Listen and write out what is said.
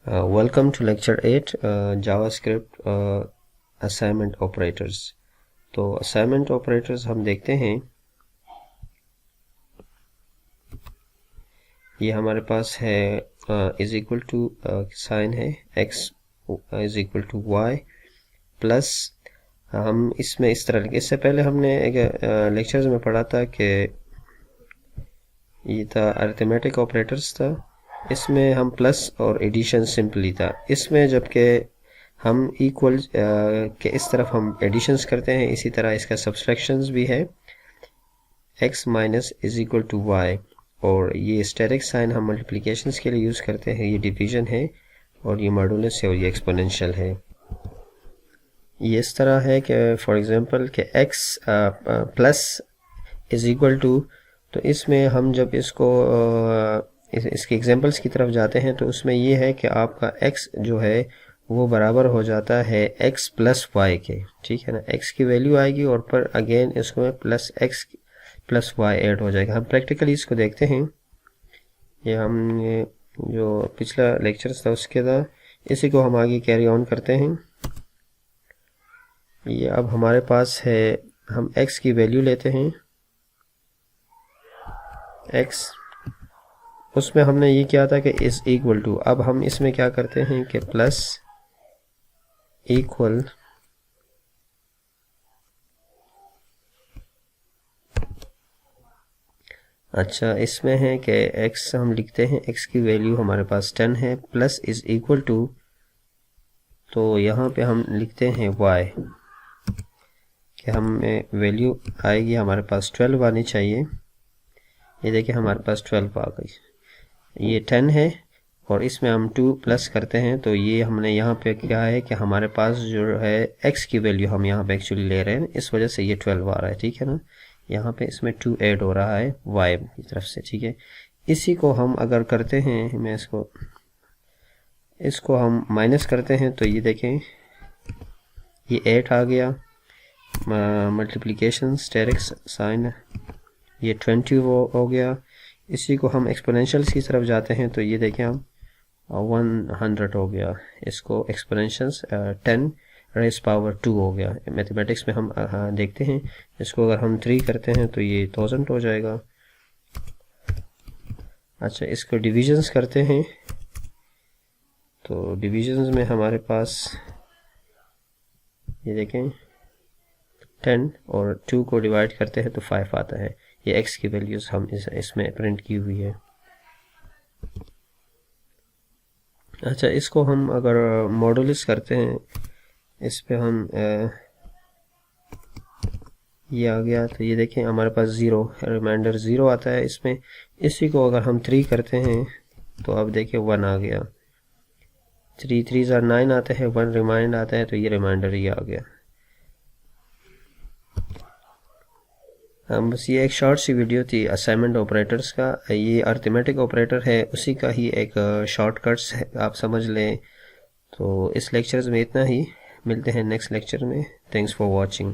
Welcome to lecture 8 JavaScript assignment operators। तो assignment operators हम देखते हैं। ये हमारे पास है इज इक्वल टू साइन है x is equal to y plus हम इसमें इस तरह के, इससे पहले हमने एक लेक्चर्स में पढ़ा था कि ये था अरिथमेटिक ऑपरेटर्स था, इसमें हम प्लस और एडिशन सिंपली था। इसमें जबकि हम इक्वल के इस तरफ हम एडिशंस करते हैं, इसी तरह इसका सब्सट्रैक्शंस भी है, x minus is equal to y। और ये स्टेरिक साइन हम मल्टीप्लिकेशंस के लिए यूज़ करते हैं, ये डिवीजन है और ये मॉडुलस है और ये एक्सपोनेंशियल है। ये इस तरह है कि फॉर एग्जांपल कि x plus is equal to, तो इसमें हम जब इसको इसके एग्जांपल्स की तरफ जाते हैं तो उसमें ये है कि आपका x जो है वो बराबर हो जाता है x प्लस y के, ठीक है ना। x की वैल्यू आएगी और पर अगेन इसको plus x plus y add हो जाएगा। हम प्रैक्टिकली इसको देखते हैं। ये हम जो पिछला लेक्चर था उसके था, इसी को हम आगे कैरी ऑन करते हैं। ये अब हमारे पास है, हम x की वैल्यू लेते हैं x, उसमें हमने ये किया था कि इज इक्वल टू, अब हम इसमें क्या करते हैं कि प्लस इक्वल अच्छा इसमें है कि x हम लिखते हैं, x की वैल्यू हमारे पास 10 है, प्लस इज इक्वल टू, तो यहाँ पे हम लिखते हैं y कि हमें वैल्यू आएगी हमारे पास 12 आनी चाहिए। ये देखिए हमारे पास 12 आ गई। ये 10 है और इसमें हम 2 प्लस करते हैं, तो ये हमने यहाँ पे क्या है कि हमारे पास जो है x की वैल्यू हम यहाँ पे एक्चुअली ले रहे हैं, इस वजह से ये 12 आ रहा है, ठीक है ना। यहाँ पे इसमें 2 ऐड हो रहा है y की तरफ से, ठीक है। इसी को हम अगर करते हैं, मैं इसको हम माइनस करते हैं तो ये देखें ये 8 आ गया, मल्टीप्लिकेशन स्टेरिक साइन ये 20 हो गया। इसी को हम एक्सपोनेंशियल्स की तरफ जाते हैं तो ये देखें हम 100 हो गया, इसको एक्सपोनेंशियल्स 10 रेस पावर 2 हो गया। मैथमेटिक्स में हम देखते हैं, इसको अगर हम 3 करते हैं तो ये 1000 हो जाएगा। अच्छा इसको डिविजन्स करते हैं, तो डिविजन्स में हमारे पास ये देखें 10 और 2 को डिवाइड करते हैं तो 5 आता है। ये x की वैल्यूज हम इसमें प्रिंट की हुई है। अच्छा इसको हम अगर मॉडुलस करते हैं, इस पे हम ये आ गया, तो ये देखें हमारे पास 0 रिमाइंडर 0 आता है इसमें। इसी को अगर हम 3 करते हैं तो अब देखिए 1 आ गया, 3 3 9 आते हैं, 1 रिमाइंड आता है, तो ये रिमाइंडर ये आ गया। बस ये एक शॉर्ट सी वीडियो थी असाइनमेंट ऑपरेटर्स का। ये अरिथमेटिक ऑपरेटर है, उसी का ही एक शॉर्टकट्स है, आप समझ लें। तो इस लेक्चर्स में इतना ही, मिलते हैं नेक्स्ट लेक्चर में। Thanks for watching.